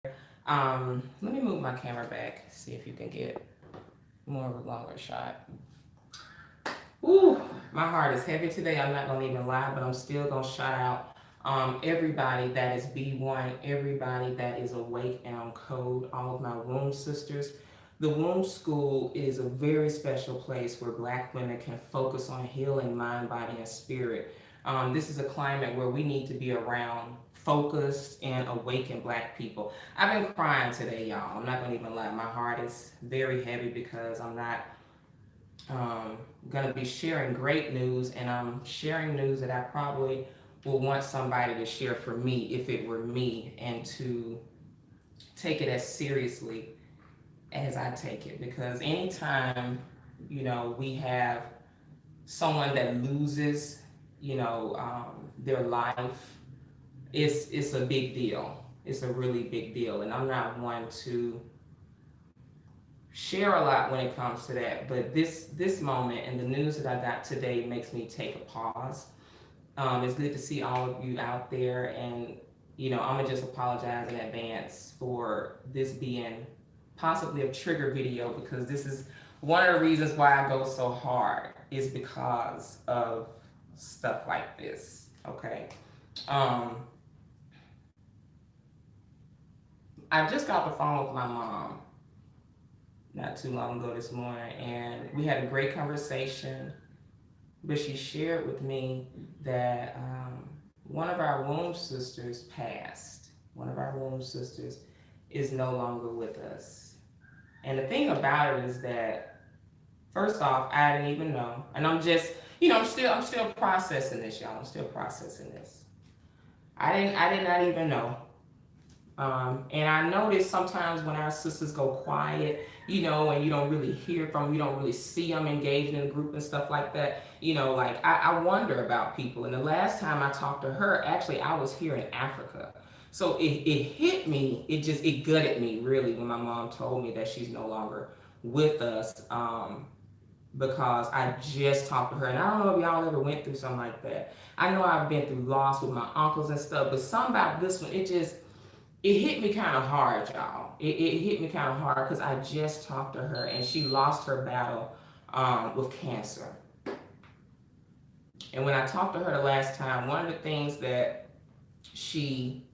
Let me move my camera back, see if you can get more of a longer shot. Ooh, my heart is heavy today. I'm not gonna even lie, but I'm still gonna shout out everybody that is B1, everybody that is awake and on code, all of my womb sisters. The womb school is a very special place where Black women can focus on healing mind, body, and spirit. This is a climate where we need to be around focused and awakened Black people. I've been crying today, y'all. I'm not gonna even lie. My heart is very heavy because I'm not going to be sharing great news, and I'm sharing news that I probably will want somebody to share for me if it were me, and to take it as seriously as I take it. Because anytime, we have someone that loses, their life, it's a big deal. It's a really big deal. And I'm not one to share a lot when it comes to that, but this moment and the news that I got today makes me take a pause. It's good to see all of you out there, and I'm gonna just apologize in advance for this being possibly a trigger video, because this is one of the reasons why I go so hard is because of stuff like this. Okay. um I just got off the phone with my mom not too long ago this morning, and we had a great conversation. But she shared with me that one of our womb sisters passed. One of our womb sisters is no longer with us. And the thing about it is that, first off, I didn't even know, and I'm just, I'm still processing this, y'all. I'm still processing this. I did not even know. And I notice sometimes when our sisters go quiet, and you don't really hear from them, you don't really see them engaged in a group and stuff like that, like I wonder about people. And the last time I talked to her, actually, I was here in Africa. So it hit me, it gutted me really when my mom told me that she's no longer with us. Because I just talked to her, and I don't know if y'all ever went through something like that. I know I've been through loss with my uncles and stuff, but something about this one, it hit me kind of hard, y'all. It hit me kind of hard because I just talked to her, and she lost her battle with cancer. And when I talked to her the last time, one of the things that she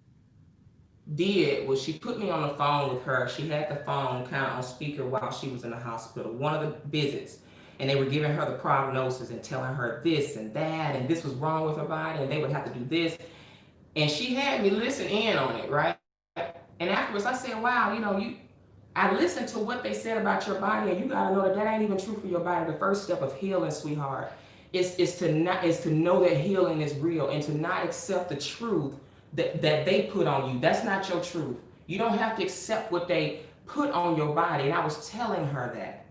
did was she put me on the phone with her. She had the phone kind of on speaker while she was in the hospital, one of the visits. And they were giving her the prognosis and telling her this and that, and this was wrong with her body, and they would have to do this. And she had me listen in on it, right? And afterwards, I said, wow, I listened to what they said about your body, and you gotta know that that ain't even true for your body. The first step of healing, sweetheart, is to know that healing is real, and to not accept the truth that they put on you. That's not your truth. You don't have to accept what they put on your body. And I was telling her that.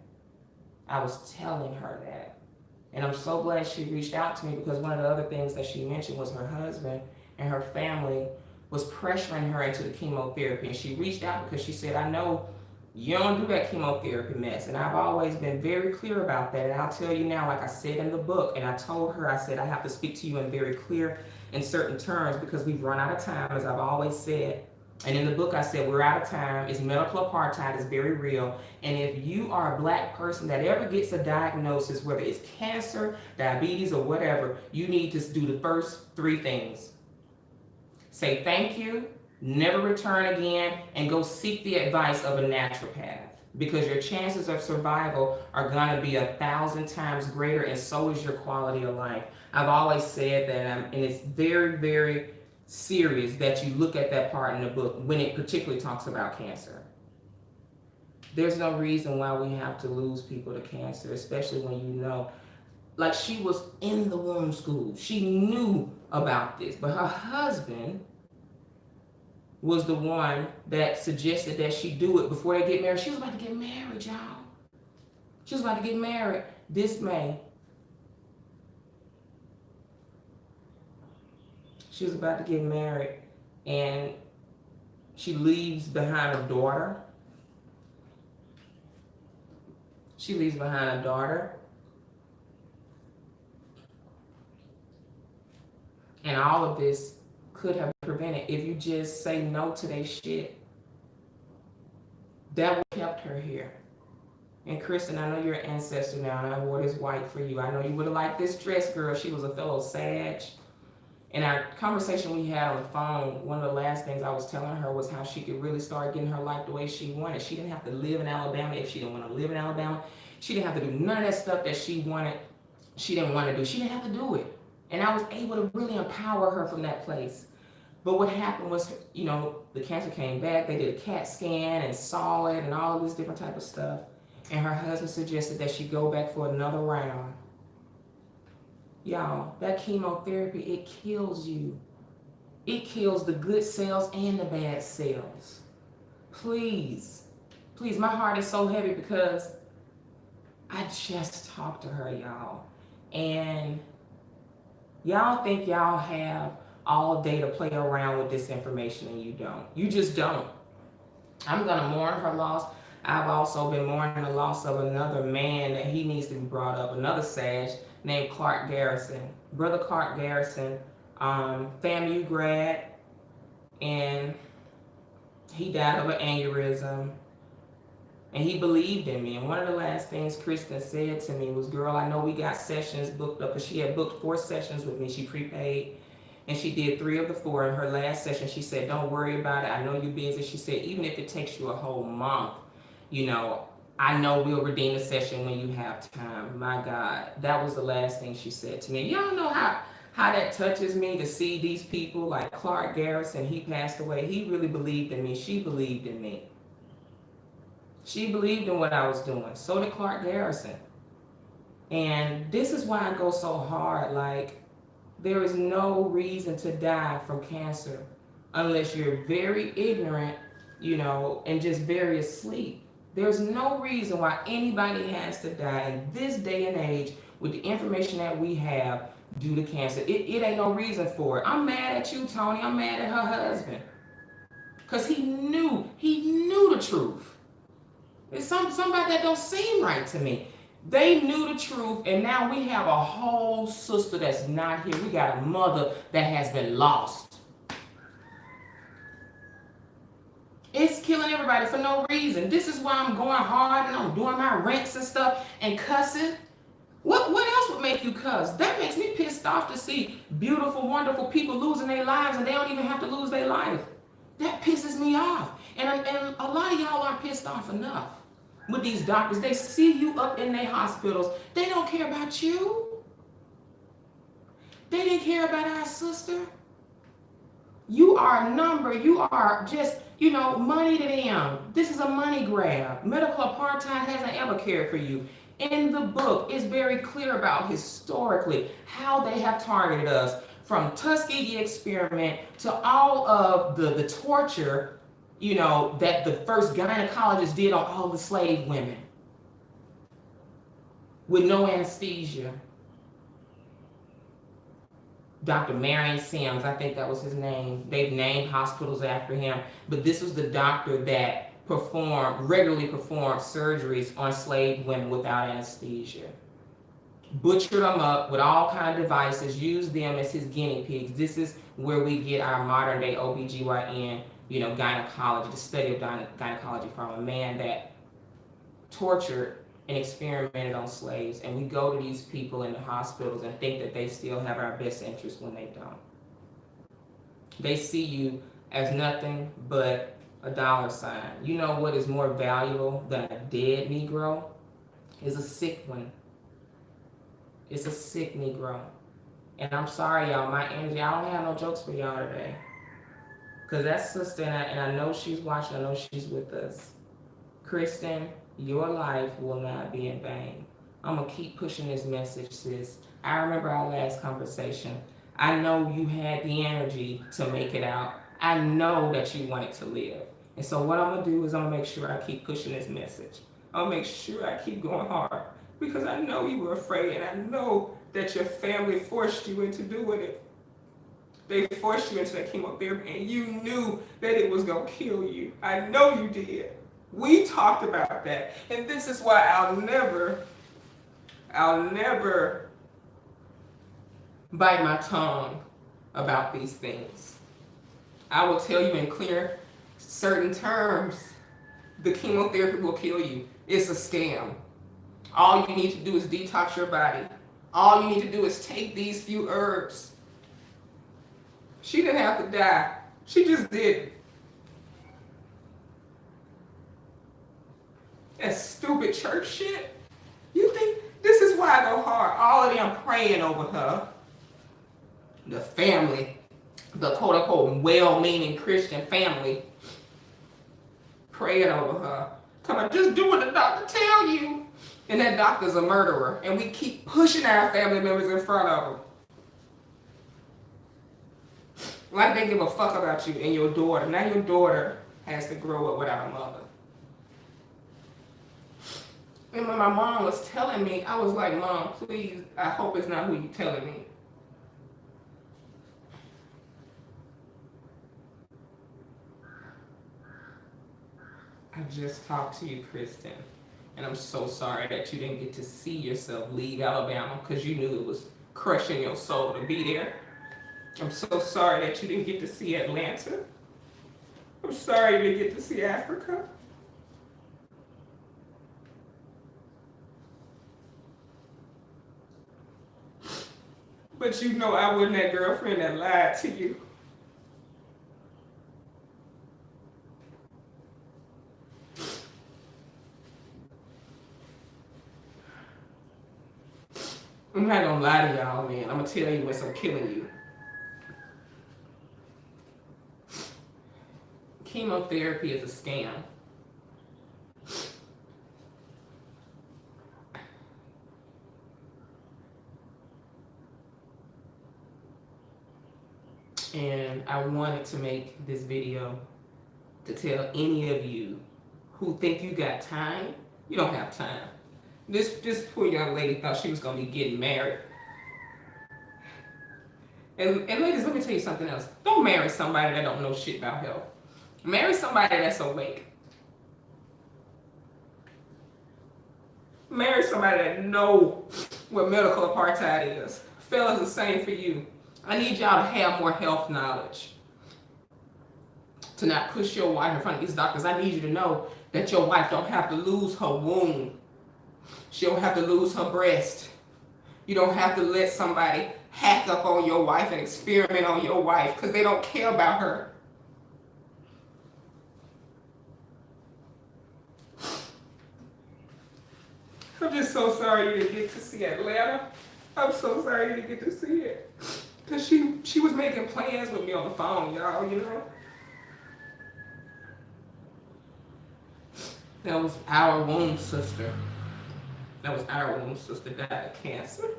And I'm so glad she reached out to me, because one of the other things that she mentioned was her husband and her family was pressuring her into the chemotherapy. And she reached out because she said, I know you don't do that chemotherapy mess. And I've always been very clear about that. And I'll tell you now, like I said in the book, and I told her, I said, I have to speak to you in very clear and certain terms, because we've run out of time, as I've always said. And in the book, I said, we're out of time. It's medical apartheid. It's very real. And if you are a Black person that ever gets a diagnosis, whether it's cancer, diabetes, or whatever, you need to do the first three things. Say thank you, never return again, and go seek the advice of a naturopath, because your chances of survival are going to be 1,000 times greater, and so is your quality of life. I've always said that, and it's very, very serious that you look at that part in the book when it particularly talks about cancer. There's no reason why we have to lose people to cancer, especially when like she was in the womb school. She knew about this, but her husband was the one that suggested that she do it before they get married. She was about to get married, y'all. She was about to get married this May. She was about to get married, and she leaves behind a daughter. And all of this could have been prevented if you just say no to their shit. That what kept her here. And Kristen, I know you're an ancestor now, and I wore this white for you. I know you would have liked this dress, girl. She was a fellow Sag. In our conversation we had on the phone, one of the last things I was telling her was how she could really start getting her life the way she wanted. She didn't have to live in Alabama if she didn't want to live in Alabama. She didn't have to do none of that stuff that she wanted. She didn't want to do. She didn't have to do it. And I was able to really empower her from that place. But what happened was, you know, the cancer came back. They did a CAT scan and saw it and all of this different type of stuff. And her husband suggested that she go back for another round. Y'all, that chemotherapy, it kills you. It kills the good cells and the bad cells. Please, please, my heart is so heavy because I just talked to her, y'all. And y'all think y'all have all day to play around with this information, and you don't. You just don't. I'm going to mourn her loss. I've also been mourning the loss of another man that he needs to be brought up, another Sag named Clark Garrison. Brother Clark Garrison, FAMU grad, and he died of an aneurysm. And he believed in me. And one of the last things Kristen said to me was, girl, I know we got sessions booked up, because she had booked 4 sessions with me. She prepaid, and she did 3 of the 4. In her last session, she said, don't worry about it. I know you're busy. She said, even if it takes you a whole month, you know, I know we'll redeem the session when you have time. My God, that was the last thing she said to me. Y'all know how that touches me to see these people like Clark Garrison. He passed away. He really believed in me. She believed in me. She believed in what I was doing. So did Clark Garrison. And this is why I go so hard. Like, there is no reason to die from cancer unless you're very ignorant, you know, and just very asleep. There's no reason why anybody has to die in this day and age with the information that we have due to cancer. It ain't no reason for it. I'm mad at you, Tony. I'm mad at her husband. Because he knew the truth. It's something about that don't seem right to me. They knew the truth, and now we have a whole sister that's not here. We got a mother that has been lost. It's killing everybody for no reason. This is why I'm going hard and I'm doing my rants and stuff and cussing. What else would make you cuss? That makes me pissed off to see beautiful, wonderful people losing their lives, and they don't even have to lose their life. That pisses me off. And a lot of y'all aren't pissed off enough with these doctors. They see you up in their hospitals. They don't care about you. They didn't care about our sister. You are a number. You are just, you know, money to them. This is a money grab. Medical apartheid hasn't ever cared for you. In the book, it's very clear about historically how they have targeted us, from Tuskegee experiment to all of the torture, you know, that the first gynecologist did on all the slave women with no anesthesia. Dr. Marion Sims, I think that was his name. They've named hospitals after him, but this was the doctor that regularly performed surgeries on slave women without anesthesia. Butchered them up with all kinds of devices, used them as his guinea pigs. This is where we get our modern day OBGYN, you know, gynecology, the study of gynecology, from a man that tortured and experimented on slaves. And we go to these people in the hospitals and think that they still have our best interest when they don't. They see you as nothing but a dollar sign. You know what is more valuable than a dead Negro? Is a sick one. It's a sick Negro. And I'm sorry, y'all, my energy, I don't have no jokes for y'all today. Because that sister, and I know she's watching, I know she's with us. Kristen, your life will not be in vain. I'm going to keep pushing this message, sis. I remember our last conversation. I know you had the energy to make it out. I know that you wanted to live. And so what I'm going to do is I'm going to make sure I keep pushing this message. I'll make sure I keep going hard. Because I know you were afraid, and I know that your family forced you into doing it. They forced you into that chemotherapy, and you knew that it was going to kill you. I know you did. We talked about that. And this is why I'll never bite my tongue about these things. I will tell you in clear, certain terms The chemotherapy will kill you. It's a scam. All you need to do is detox your body. All you need to do is take these few herbs. She didn't have to die. She just did. That stupid church shit. You think this is why I go hard? All of them praying over her. The family, the quote unquote well-meaning Christian family, praying over her. Come on, just do what the doctor tell you. And that doctor's a murderer. And we keep pushing our family members in front of them. Like they give a fuck about you and your daughter. Now your daughter has to grow up without a mother. And when my mom was telling me, I was like, Mom, please, I hope it's not who you're telling me. I just talked to you, Kristen, and I'm so sorry that you didn't get to see yourself leave Alabama because you knew it was crushing your soul to be there. I'm so sorry that you didn't get to see Atlanta. I'm sorry you didn't get to see Africa. But you know I wasn't that girlfriend that lied to you. I'm not gonna lie to y'all, man. I'm gonna tell you what's killing you. Chemotherapy is a scam. And I wanted to make this video to tell any of you who think you got time, you don't have time. This poor young lady thought she was going to be getting married. And ladies, let me tell you something else. Don't marry somebody that don't know shit about health. Marry somebody that's awake. Marry somebody that know what medical apartheid is. Fellas, the same for you. I need y'all to have more health knowledge. To not push your wife in front of these doctors. I need you to know that your wife don't have to lose her womb. She don't have to lose her breast. You don't have to let somebody hack up on your wife and experiment on your wife because they don't care about her. I'm just so sorry you didn't get to see Atlanta. I'm so sorry you didn't get to see it. Because she was making plans with me on the phone, y'all, you know. That was our womb sister. That was our womb sister died of cancer.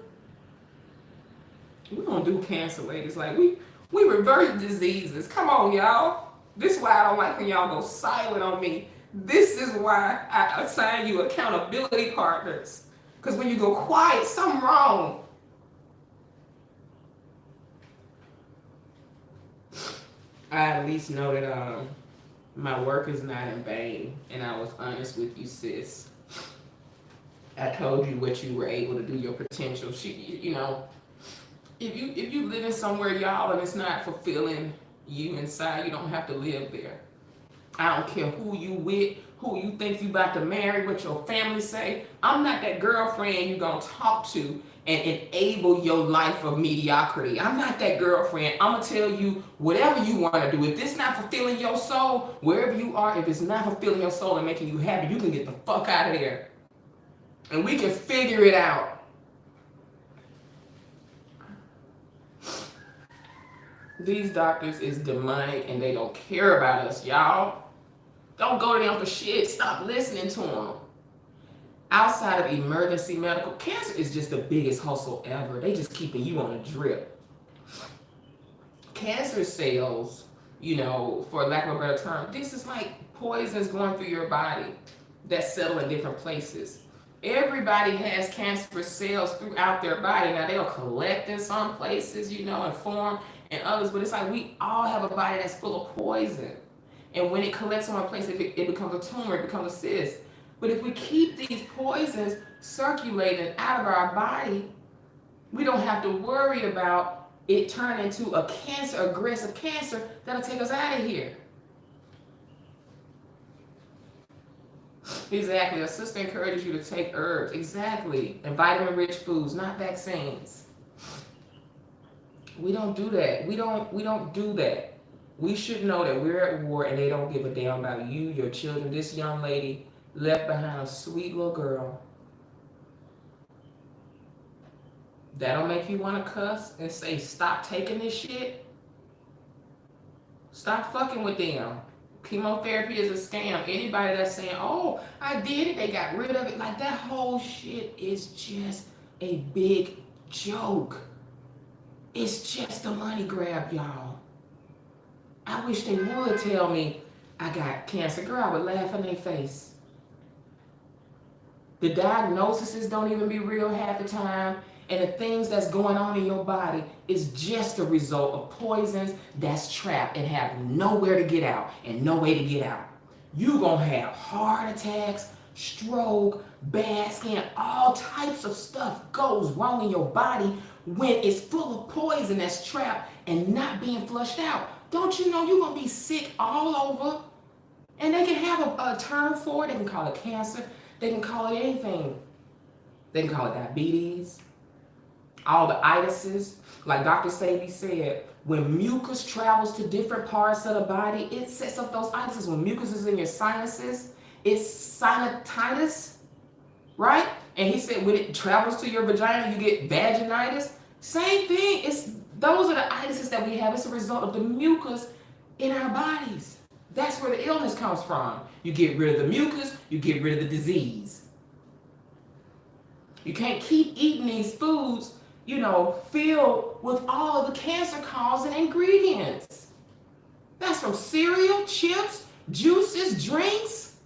We don't do cancer, ladies. Like, we reverse diseases. Come on, y'all. This is why I don't like when y'all go silent on me. This is why I assign you accountability partners. Because when you go quiet, something wrong. I at least know that my work is not in vain. And I was honest with you, sis. I told you what you were able to do, your potential. You know, if you living somewhere, y'all, and it's not fulfilling you inside, you don't have to live there. I don't care who you with, who you think you about to marry, what your family say. I'm not that girlfriend you gonna talk to and enable your life of mediocrity. I'm not that girlfriend. I'm gonna tell you whatever you wanna do. If this not fulfilling your soul, wherever you are, if it's not fulfilling your soul and making you happy, you can get the fuck out of there. And we can figure it out. These doctors is demonic and they don't care about us, y'all. Don't go to them for shit. Stop listening to them. Outside of emergency medical, cancer is just the biggest hustle ever. They just keeping you on a drip. Cancer cells, you know, for lack of a better term, this is like poisons going through your body that settle in different places. Everybody has cancerous cells throughout their body. Now, they'll collect in some places, you know, and form in others, but it's like we all have a body that's full of poison. And when it collects in one place, it becomes a tumor, it becomes a cyst. But if we keep these poisons circulating out of our body, we don't have to worry about it turning into a cancer, aggressive cancer that'll take us out of here. Exactly. A sister encourages you to take herbs. Exactly. And vitamin-rich foods, not vaccines. We don't do that. We don't do that. We should know that we're at war and they don't give a damn about you, your children. This young lady left behind a sweet little girl. That'll make you want to cuss and say, stop taking this shit. Stop fucking with them. Chemotherapy is a scam. Anybody that's saying, oh, I did it, they got rid of it, like that whole shit is just a big joke. It's just a money grab, y'all. I wish they would tell me I got cancer. Girl, I would laugh in their face. The diagnoses don't even be real half the time. And the things that's going on in your body is just a result of poisons that's trapped and have nowhere to get out and no way to get out. You gonna have heart attacks, stroke, bad skin, all types of stuff goes wrong in your body when it's full of poison that's trapped and not being flushed out. Don't you know you're gonna be sick all over? And they can have a term for it. They can call it cancer. They can call it anything. They can call it diabetes. All the itises, like Dr. Sadie said, when mucus travels to different parts of the body, it sets up those itises. When mucus is in your sinuses, it's sinusitis, right? And he said when it travels to your vagina, you get vaginitis. Same thing. Those are the itises that we have. It's a result of the mucus in our bodies. That's where the illness comes from. You get rid of the mucus, you get rid of the disease. You can't keep eating these foods, filled with all of the cancer-causing ingredients. That's from cereal, chips, juices, drinks.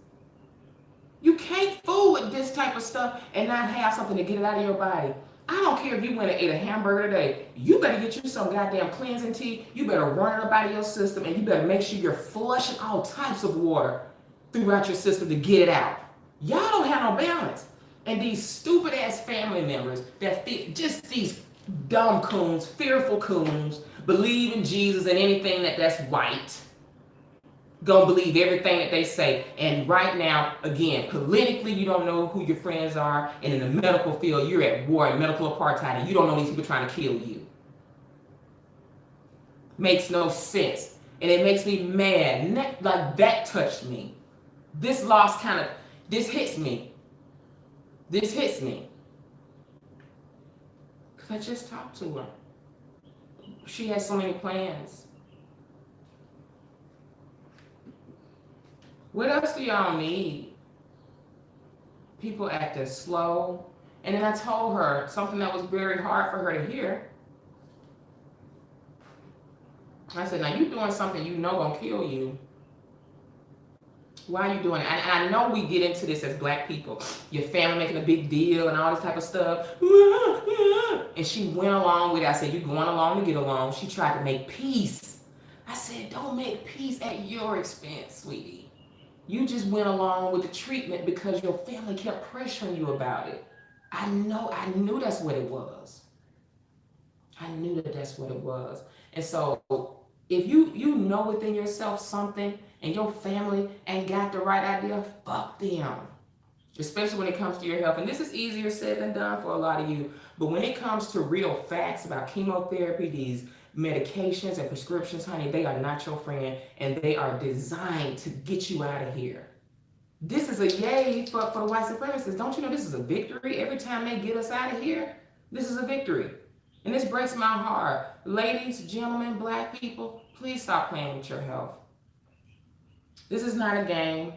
You can't fool with this type of stuff and not have something to get it out of your body. I don't care if you went and ate a hamburger today. You better get you some goddamn cleansing tea. You better run it up out of your system, and you better make sure you're flushing all types of water throughout your system to get it out. Y'all don't have no balance. And these stupid ass family members that just these dumb coons, fearful coons, believe in Jesus and anything that's white, gonna believe everything that they say. And right now, again, politically, you don't know who your friends are, and in the medical field, you're at war and medical apartheid, and you don't know these people trying to kill you. Makes no sense, and it makes me mad. Like that touched me. This loss this hits me. This hits me. Because I just talked to her. She has so many plans. What else do y'all need? People acting slow. And then I told her something that was very hard for her to hear. I said, now you're doing something you know gonna kill you. Why are you doing it? And I know we get into this as black people. Your family making a big deal and all this type of stuff. And she went along with it. I said, you're going along to get along. She tried to make peace. I said, don't make peace at your expense, sweetie. You just went along with the treatment because your family kept pressuring you about it. I knew that's what it was. I knew that's what it was. And so if you know within yourself something and your family ain't got the right idea, fuck them. Especially when it comes to your health. And this is easier said than done for a lot of you. But when it comes to real facts about chemotherapy, these medications and prescriptions, honey, they are not your friend. And they are designed to get you out of here. This is a yay for the white supremacists. Don't you know this is a victory? Every time they get us out of here, this is a victory. And this breaks my heart. Ladies, gentlemen, black people, please stop playing with your health. This is not a game.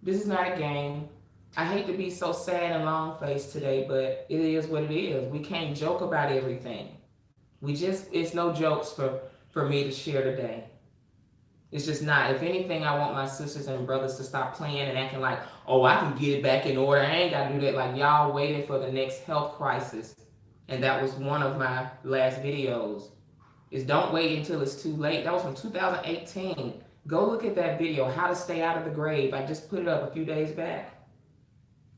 This is not a game. I hate to be so sad and long-faced today, but it is what it is. We can't joke about everything. It's no jokes for me to share today. It's just not. If anything, I want my sisters and brothers to stop playing and acting like, oh, I can get it back in order. I ain't got to do that. Like y'all waiting for the next health crisis. And that was one of my last videos, is don't wait until it's too late. That was from 2018. Go look at that video, How to Stay Out of the Grave. I just put it up a few days back.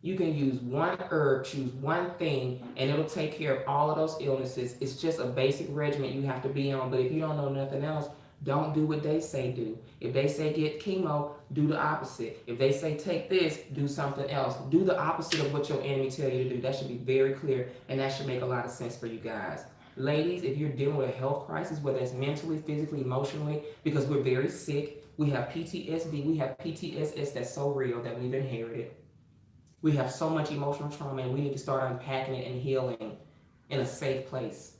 You can use one herb, choose one thing, and it'll take care of all of those illnesses. It's just a basic regimen you have to be on. But if you don't know nothing else, Don't do what they say do. If they say get chemo, do the opposite. If they say take this, do something else. Do the opposite of what your enemy tell you to do. That should be very clear, and that should make a lot of sense for you guys. Ladies, if you're dealing with a health crisis, whether it's mentally, physically, emotionally, because we're very sick, we have PTSD, we have PTSS that's so real that we've inherited. We have so much emotional trauma, and we need to start unpacking it and healing in a safe place.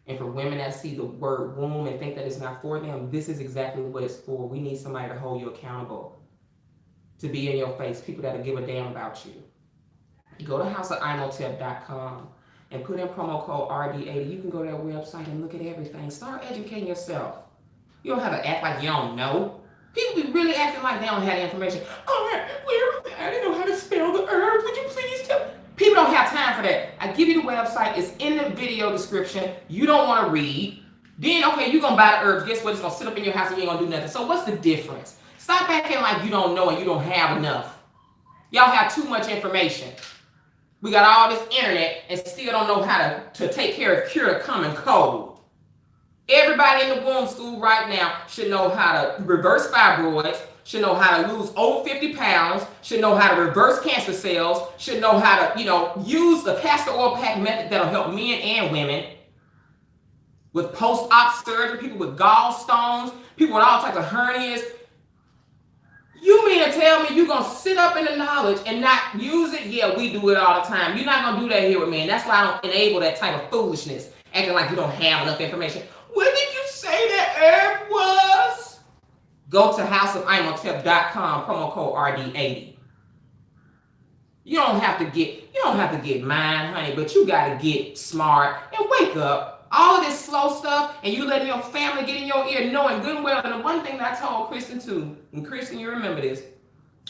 And for women that see the word womb and think that it's not for them, this is exactly what it's for. We need somebody to hold you accountable, to be in your face, people that'll give a damn about you. Go to houseofimotep.com and put in promo code RD80. You can go to their website and look at everything. Start educating yourself. You don't have to act like you don't know. People be really acting like they don't have the information. All right, I didn't know how to spell the herbs. Would you please tell me? People don't have time for that. I give you the website. It's in the video description. You don't want to read. Then, okay, you're going to buy the herbs. Guess what? It's going to sit up in your house and you ain't going to do nothing. So what's the difference? Stop acting like you don't know and you don't have enough. Y'all have too much information. We got all this internet and still don't know how to take care of cure the common cold. Everybody in the womb school right now should know how to reverse fibroids, should know how to lose over 50 pounds, should know how to reverse cancer cells, should know how to, use the castor oil pack method that'll help men and women with post-op surgery, people with gallstones, people with all types of hernias. You mean to tell me you're going to sit up in the knowledge and not use it? Yeah, we do it all the time. You're not going to do that here with me. And that's why I don't enable that type of foolishness, acting like you don't have enough information. What did you say that herb was? Go to houseofimotep.com, promo code RD80. You don't have to get mine, honey, but you got to get smart and wake up. All of this slow stuff, and you letting your family get in your ear, knowing good and well. And the one thing that I told Kristen too, and Kristen, you remember this,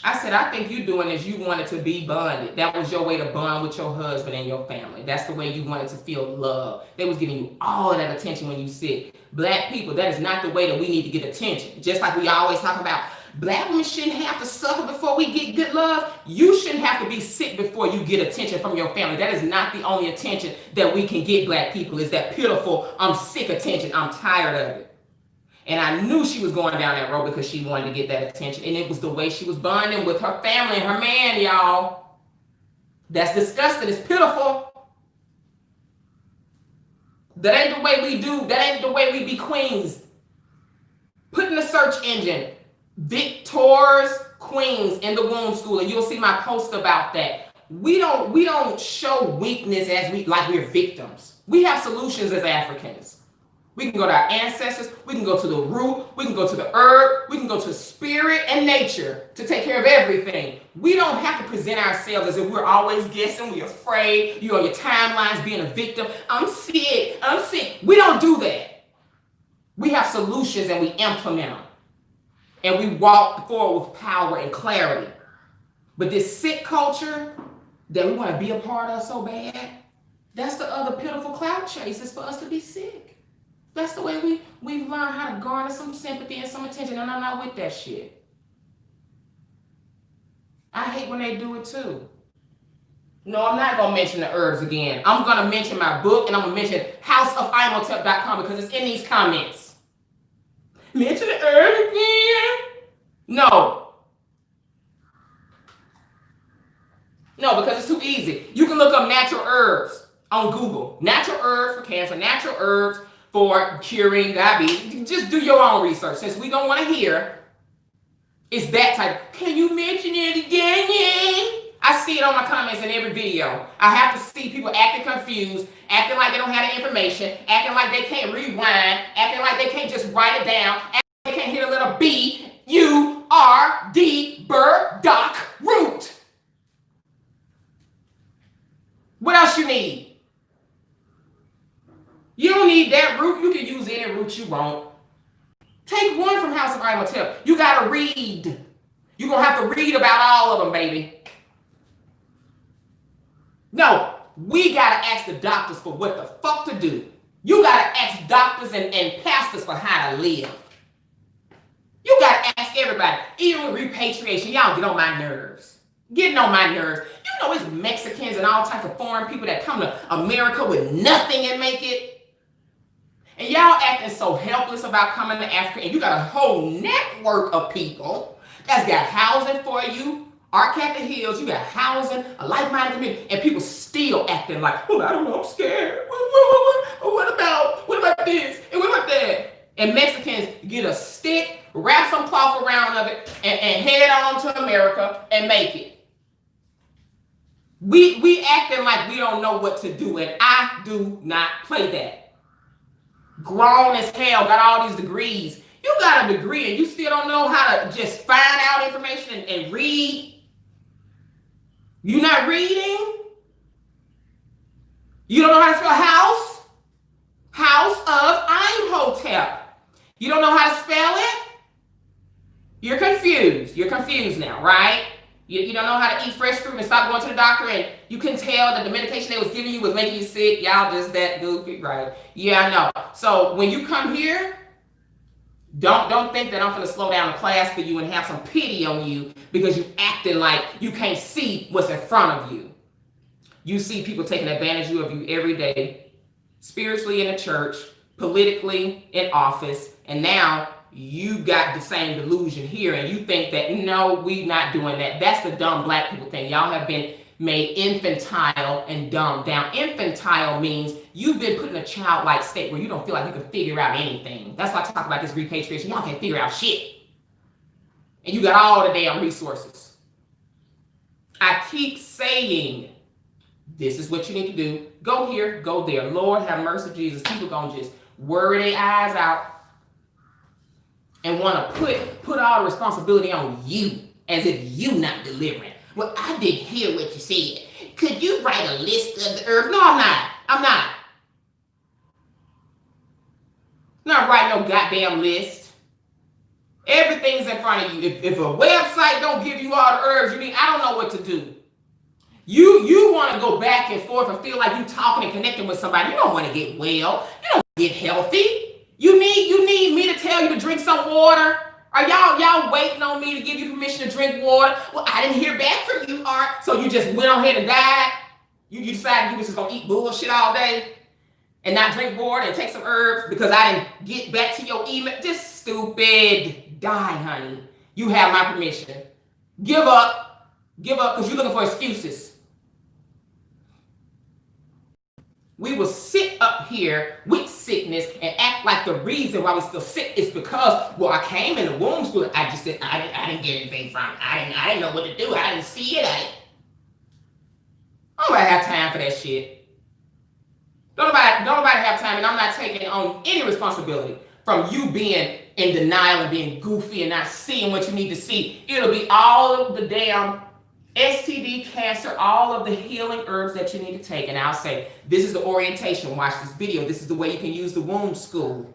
I said, I think you doing this, you wanted to be bonded. That was your way to bond with your husband and your family. That's the way you wanted to feel love. They was giving you all of that attention when you sick. Black people, that is not the way that we need to get attention. Just like we always talk about, black women shouldn't have to suffer before we get good love. You shouldn't have to be sick before you get attention from your family. That is not the only attention that we can get, black people, is that pitiful, I'm sick attention. I'm tired of it. And I knew she was going down that road because she wanted to get that attention. And it was the way she was bonding with her family and her man, y'all. That's disgusting. It's pitiful. That ain't the way we do. That ain't the way we be queens. Put in the search engine, Victor's Queens in the womb school, and you'll see my post about that. We don't show weakness as like we're victims. We have solutions as Africans. We can go to our ancestors, we can go to the root, we can go to the herb, we can go to spirit and nature to take care of everything. We don't have to present ourselves as if we're always guessing, we're afraid, you're on your timelines being a victim. I'm sick. We don't do that. We have solutions and we implement them. And we walk forward with power and clarity. But this sick culture that we want to be a part of so bad, that's the other pitiful cloud chase, is for us to be sick. That's the way we've learned how to garner some sympathy and some attention, and I'm not with that shit. I hate when they do it too. No, I'm not going to mention the herbs again. I'm going to mention my book, and I'm going to mention houseofimotep.com because it's in these comments. Mention the herbs again? No, because it's too easy. You can look up natural herbs on Google. Natural herbs for cancer, natural herbs for curing diabetes. Just do your own research. Since we don't want to hear, it's that type. Can you mention it again? I see it on my comments in every video. I have to see people acting confused, acting like they don't have the information, acting like they can't rewind, acting like they can't just write it down, acting like they can't hit a little B-U-R-D, burdock root. What else you need? You don't need that root. You can use any root you want. Take one from House of Imotep. You got to read. You're going to have to read about all of them, baby. No, we got to ask the doctors for what the fuck to do. You got to ask doctors and pastors for how to live. You got to ask everybody. Even with repatriation, y'all get on my nerves. Getting on my nerves. You know it's Mexicans and all types of foreign people that come to America with nothing and make it. And y'all acting so helpless about coming to Africa, and you got a whole network of people that's got housing for you. Arc at the Hills, you got housing, a like-minded community, and people still acting like, well, I don't know, I'm scared. What about this? And what about that? And Mexicans get a stick, wrap some cloth around of it, and head on to America and make it. We acting like we don't know what to do, and I do not play that. Grown as hell, got all these degrees. You got a degree and you still don't know how to just find out information and read. You not reading? You don't know how to spell house? House of Imhotep. You don't know how to spell it? You're confused. You're confused now, right? You don't know how to eat fresh fruit and stop going to the doctor, and you can tell that the medication they was giving you was making you sick. Y'all just that goofy, right? Yeah, I know. So when you come here, don't think that I'm going to slow down the class for you and have some pity on you because you acting like you can't see what's in front of you. You see people taking advantage of you every day, spiritually in the church, politically in office, and now you got the same delusion here, and you think that, no, we not doing that. That's the dumb black people thing. Y'all have been made infantile and dumbed down. Infantile means you've been put in a childlike state where you don't feel like you can figure out anything. That's why I talk about this repatriation. Y'all can't figure out shit. And you got all the damn resources. I keep saying, this is what you need to do. Go here, go there. Lord have mercy, Jesus. People gonna just worry their eyes out and want to put all the responsibility on you as if you not delivering. Well, I didn't hear what you said. Could you write a list of the herbs? No, I'm not. I'm not writing no goddamn list. Everything's in front of you. If a website don't give you all the herbs you need, I don't know what to do. You want to go back and forth and feel like you talking and connecting with somebody. You don't want to get well. You don't want to get healthy. You need me to tell you to drink some water? Are y'all waiting on me to give you permission to drink water? Well, I didn't hear back from you, Art. So you just went on ahead and died? You decided you was just gonna eat bullshit all day and not drink water and take some herbs because I didn't get back to your email? Just stupid. Die, honey. You have my permission. Give up because you're looking for excuses. We will sit up here with sickness and act like the reason why we're still sick is because, well, I came in the womb school. I just said I didn't get anything from it. I didn't know what to do. I didn't see it. I don't have time for that shit. Don't nobody have time, and I'm not taking on any responsibility from you being in denial and being goofy and not seeing what you need to see. It'll be all of the damn STD, cancer, all of the healing herbs that you need to take. And I'll say, this is the orientation. Watch this video. This is the way you can use the womb school.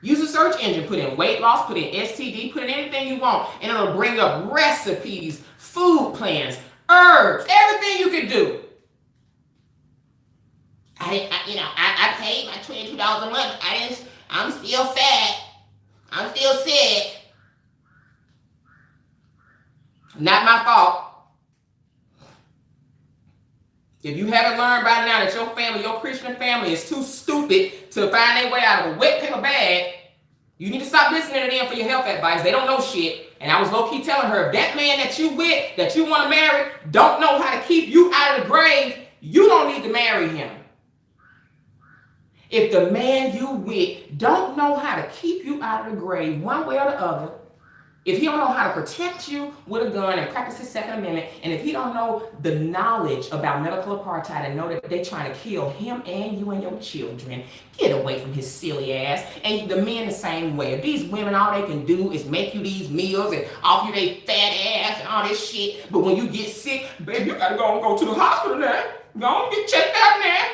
Use a search engine. Put in weight loss, put in STD, put in anything you want. And it'll bring up recipes, food plans, herbs, everything you can do. I paid my $22 a month. I'm still fat. I'm still sick. Not my fault. If you haven't learned by now that your family, your Christian family, is too stupid to find their way out of a wet paper bag, you need to stop listening to them for your health advice. They don't know shit. And I was low-key telling her, if that man that you with, that you want to marry, don't know how to keep you out of the grave, you don't need to marry him. If the man you with don't know how to keep you out of the grave one way or the other, if he don't know how to protect you with a gun and practice his Second Amendment, and if he don't know the knowledge about medical apartheid and know that they're trying to kill him and you and your children, get away from his silly ass. And the men the same way. If these women, all they can do is make you these meals and offer you their fat ass and all this shit, but when you get sick, baby, you gotta go to the hospital now. Go on, get checked out now.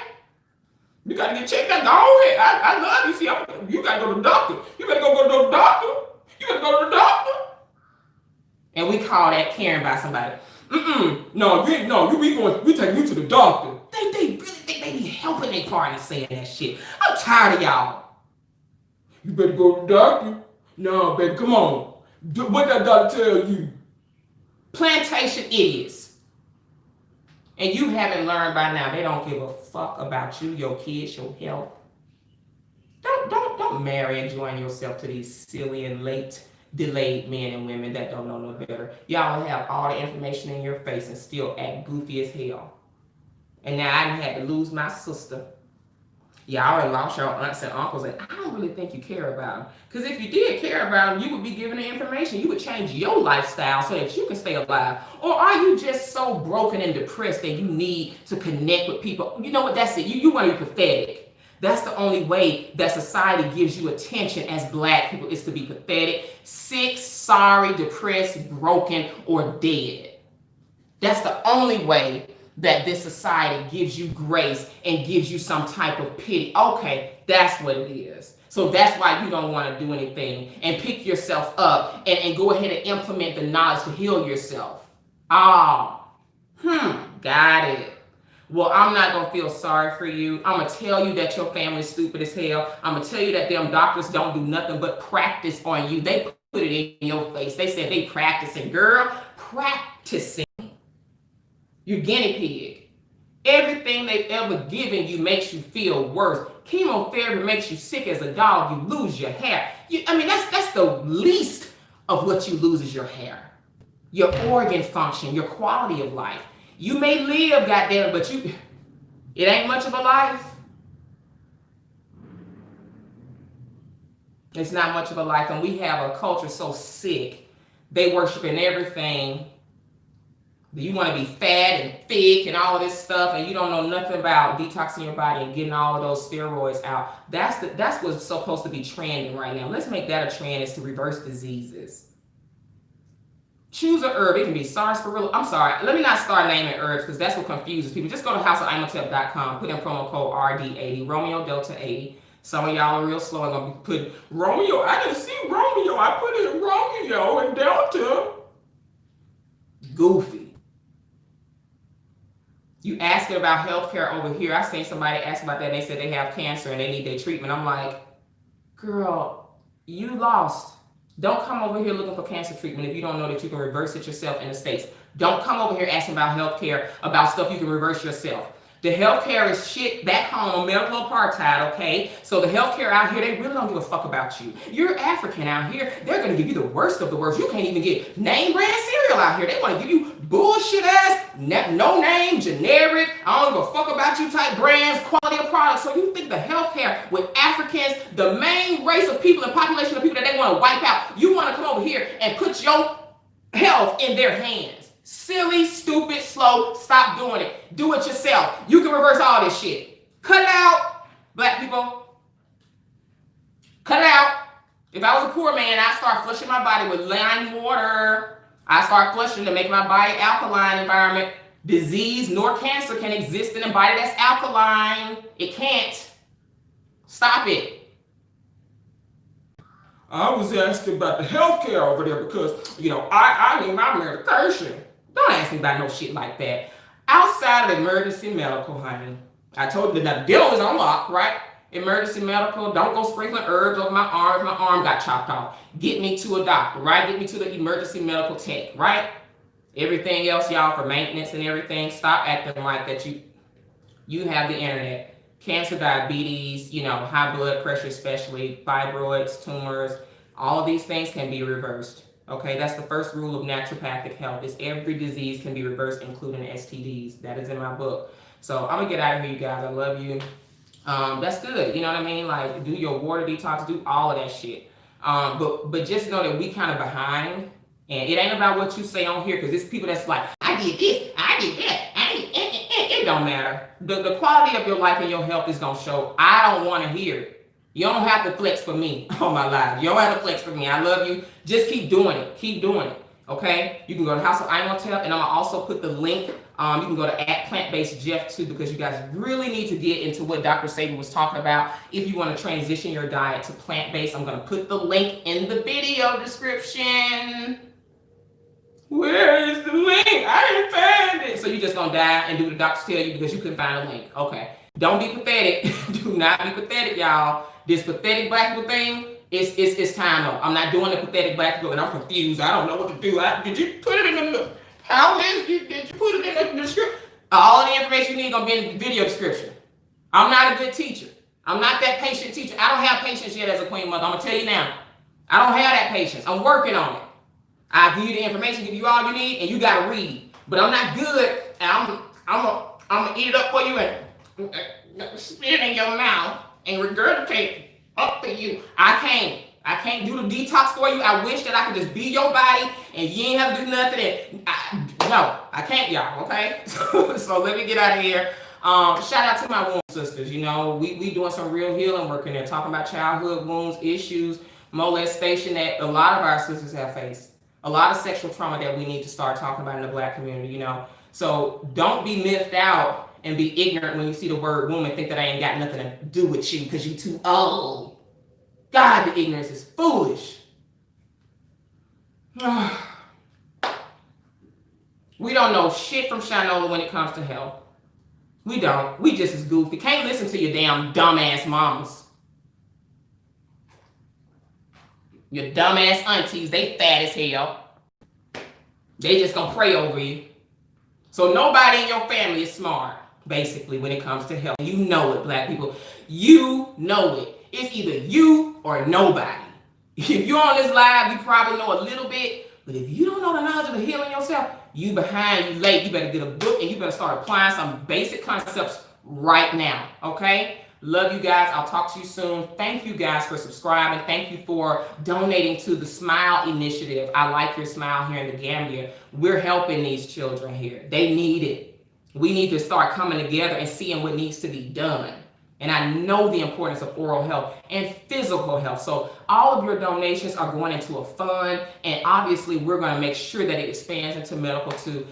You gotta get checked out. Go ahead. I love you. See, you gotta go to the doctor. You better go to the doctor. You gotta go to the doctor. And we call that caring by somebody. No, we taking you to the doctor. They really think they be helping their partner saying that shit. I'm tired of y'all. You better go to the doctor. No, baby, come on. What that doctor tell you? Plantation idiots. And you haven't learned by now, they don't give a fuck about you, your kids, your health. Don't marry and join yourself to these silly and late delayed men and women that don't know no better. Y'all have all the information in your face and still act goofy as hell. And now I had to lose my sister. Y'all already lost your aunts and uncles, and I don't really think you care about them. Because if you did care about them, you would be given the information. You would change your lifestyle so that you can stay alive. Or are you just so broken and depressed that you need to connect with people? You know what? That's it. You want to be pathetic. That's the only way that society gives you attention as black people, is to be pathetic, sick, sorry, depressed, broken, or dead. That's the only way that this society gives you grace and gives you some type of pity. Okay, that's what it is. So that's why you don't want to do anything and pick yourself up and go ahead and implement the knowledge to heal yourself. Got it. Well, I'm not going to feel sorry for you. I'm going to tell you that your family's stupid as hell. I'm going to tell you that them doctors don't do nothing but practice on you. They put it in your face. They said they practicing. Girl, practicing. You're guinea pig. Everything they've ever given you makes you feel worse. Chemotherapy makes you sick as a dog. You lose your hair. That's the least of what you lose is your hair. Your organ function, your quality of life. You may live, goddamn, but it ain't much of a life. It's not much of a life, and we have a culture so sick. They worshiping everything. You want to be fat and thick and all of this stuff, and you don't know nothing about detoxing your body and getting all of those steroids out. That's what's supposed to be trending right now. Let's make that a trend, is to reverse diseases. Choose a herb. It can be sarsaparilla. I'm sorry. Let me not start naming herbs because that's what confuses people. Just go to houseofimhotep.com. Put in promo code RD80, Romeo Delta 80. Some of y'all are real slow and going to be putting Romeo. I didn't see Romeo. I put in Romeo and Delta. Goofy. You asking about healthcare over here. I seen somebody ask about that and they said they have cancer and they need their treatment. I'm like, girl, you lost. Don't come over here looking for cancer treatment if you don't know that you can reverse it yourself in the States. Don't come over here asking about healthcare, about stuff you can reverse yourself. The healthcare is shit back home, medical apartheid, okay? So the healthcare out here, they really don't give a fuck about you. You're African out here. They're going to give you the worst of the worst. You can't even get name brand cereal out here. They want to give you bullshit ass, no name, generic, I don't give a fuck about you type brands, quality of products. So you think the healthcare with Africans, the main race of people and population of people that they want to wipe out, you want to come over here and put your health in their hands. Silly, stupid, slow. Stop doing it. Do it yourself. You can reverse all this shit. Cut it out, black people. Cut it out. If I was a poor man, I'd start flushing my body with lime water. I start flushing to make my body alkaline environment. Disease nor cancer can exist in a body that's alkaline. It can't. Stop it. I was asking about the healthcare over there because, I need my medication. Don't ask me about no shit like that. Outside of emergency medical, honey, I told you that the deal is on lock, right? Emergency medical, don't go sprinkling herbs over my arm. My arm got chopped off. Get me to a doctor, right? Get me to the emergency medical tech, right? Everything else, y'all, for maintenance and everything, stop acting like that you have the internet. Cancer, diabetes, high blood pressure, especially fibroids, tumors, all of these things can be reversed. Okay, that's the first rule of naturopathic health, is every disease can be reversed, including STDs. That is in my book. So I'm gonna get out of here, you guys. I love you. That's good. You know what I mean? Like, do your water detox, do all of that shit. But just know that we kind of behind, and it ain't about what you say on here, because it's people that's like, I did this, I did that, it don't matter. The quality of your life and your health is gonna show. I don't want to hear it. You don't have to flex for me on my live. You don't have to flex for me. I love you. Just keep doing it. Keep doing it. Okay? You can go to House of Imhotep, and I'm going to also put the link. You can go to @PlantBasedJeff too, because you guys really need to get into what Dr. Sabi was talking about. If you want to transition your diet to plant-based, I'm going to put the link in the video description. Where is the link? I didn't find it. So you're just going to die and do what the doctors tell you because you couldn't find the link. Okay. Don't be pathetic. Do not be pathetic, y'all. This pathetic black people thing, it's time up. I'm not doing the pathetic black people, and I'm confused. I don't know what to do. Did you put it in the did you put it in the description? All the information you need gonna be in the video description. I'm not a good teacher. I'm not that patient teacher. I don't have patience yet as a queen mother. I'm going to tell you now. I don't have that patience. I'm working on it. I give you the information, give you all you need, and you got to read. But I'm not good, and I'm gonna eat it up for you and spit it in your mouth and regurgitate up to you. I can't do the detox for you. I wish that I could just be your body and you ain't have to do nothing. No, I can't, y'all, okay? So let me get out of here. Shout out to my womb sisters. You know, we doing some real healing work in there, talking about childhood wounds, issues, molestation that a lot of our sisters have faced. A lot of sexual trauma that we need to start talking about in the Black community, you know. So don't be miffed out and be ignorant when you see the word woman, think that I ain't got nothing to do with you because you too old. God, the ignorance is foolish. We don't know shit from Shinola when it comes to health. We don't. We just as goofy. Can't listen to your damn dumbass mamas. Your dumbass aunties, they fat as hell. They just gonna pray over you. So nobody in your family is smart, basically, when it comes to health. You know it, Black people. You know it. It's either you or nobody. If you're on this live, you probably know a little bit. But if you don't know the knowledge of healing yourself, you behind, you late. You better get a book and you better start applying some basic concepts right now, okay? Love you guys. I'll talk to you soon. Thank you guys for subscribing. Thank you for donating to the Smile Initiative. I like your smile here in the Gambia. We're helping these children here. They need it. We need to start coming together and seeing what needs to be done. And I know the importance of oral health and physical health. So all of your donations are going into a fund. And obviously, we're going to make sure that it expands into medical too.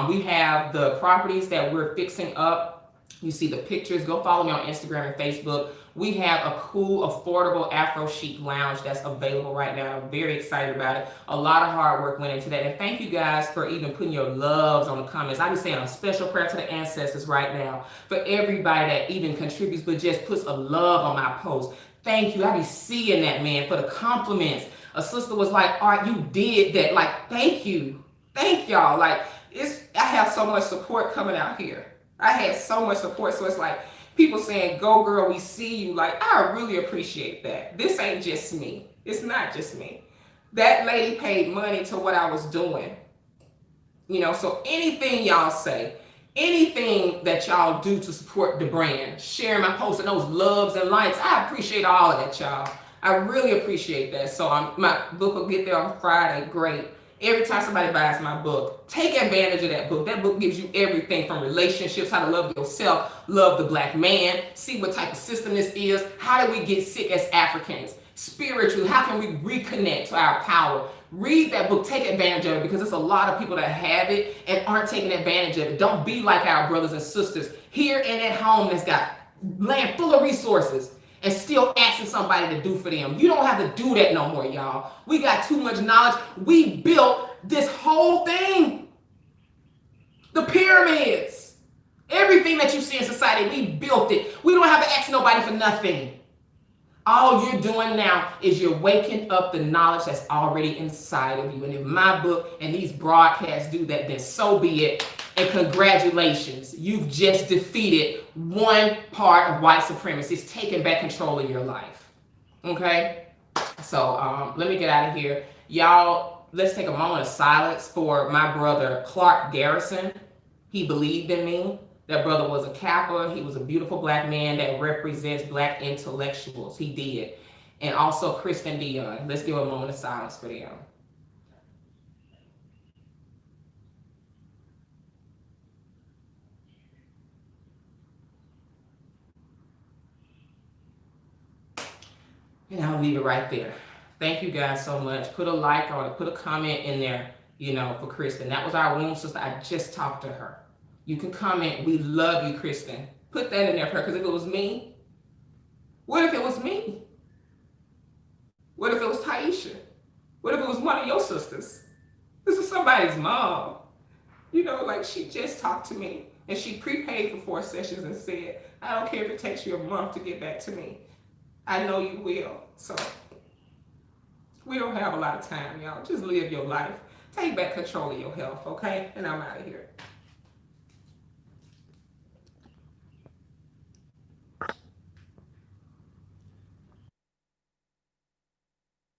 We have the properties that we're fixing up. You see the pictures. Go follow me on Instagram and Facebook. We have a cool, affordable Afro chic lounge that's available right now. I'm very excited about it. A lot of hard work went into that. And thank you guys for even putting your loves on the comments. I be saying a special prayer to the ancestors right now for everybody that even contributes but just puts a love on my post. Thank you. I be seeing that, man, for the compliments. A sister was like, all right, you did that. Like, thank you. Thank y'all. Like, I have so much support coming out here. I had so much support. So it's like people saying, go girl, we see you. Like, I really appreciate that. This ain't just me. It's not just me. That lady paid money to what I was doing. You know, so anything y'all say, anything that y'all do to support the brand, sharing my posts and those loves and likes, I appreciate all of that, y'all. I really appreciate that. So my book will get there on Friday. Great. Every time somebody buys my book, take advantage of that book. That book gives you everything from relationships, how to love yourself, love the Black man, see what type of system this is, how do we get sick as Africans, spiritually, how can we reconnect to our power. Read that book, take advantage of it, because there's a lot of people that have it and aren't taking advantage of it. Don't be like our brothers and sisters here and at home that's got land full of resources and still asking somebody to do for them. You don't have to do that no more, y'all. We got too much knowledge. We built this whole thing. The pyramids. Everything that you see in society, we built it. We don't have to ask nobody for nothing. All you're doing now is you're waking up the knowledge that's already inside of you. And if my book and these broadcasts do that, then so be it. And congratulations, you've just defeated one part of white supremacy. It's taking back control of your life. Okay? So let me get out of here. Y'all, let's take a moment of silence for my brother, Clark Garrison. He believed in me. That brother was a Kappa. He was a beautiful Black man that represents Black intellectuals. He did. And also Kristen Dion. Let's give a moment of silence for them. And I'll leave it right there. Thank you guys so much. Put a like on it. Put a comment in there, you know, for Kristen. That was our womb sister. I just talked to her. You can comment. We love you, Kristen. Put that in there for her, because if it was me, what if it was me? What if it was Taisha? What if it was one of your sisters? This is somebody's mom. You know, like, she just talked to me and she prepaid for 4 sessions and said, I don't care if it takes you a month to get back to me. I know you will. So we don't have a lot of time, y'all. Just live your life. Take back control of your health, okay? And I'm out of here.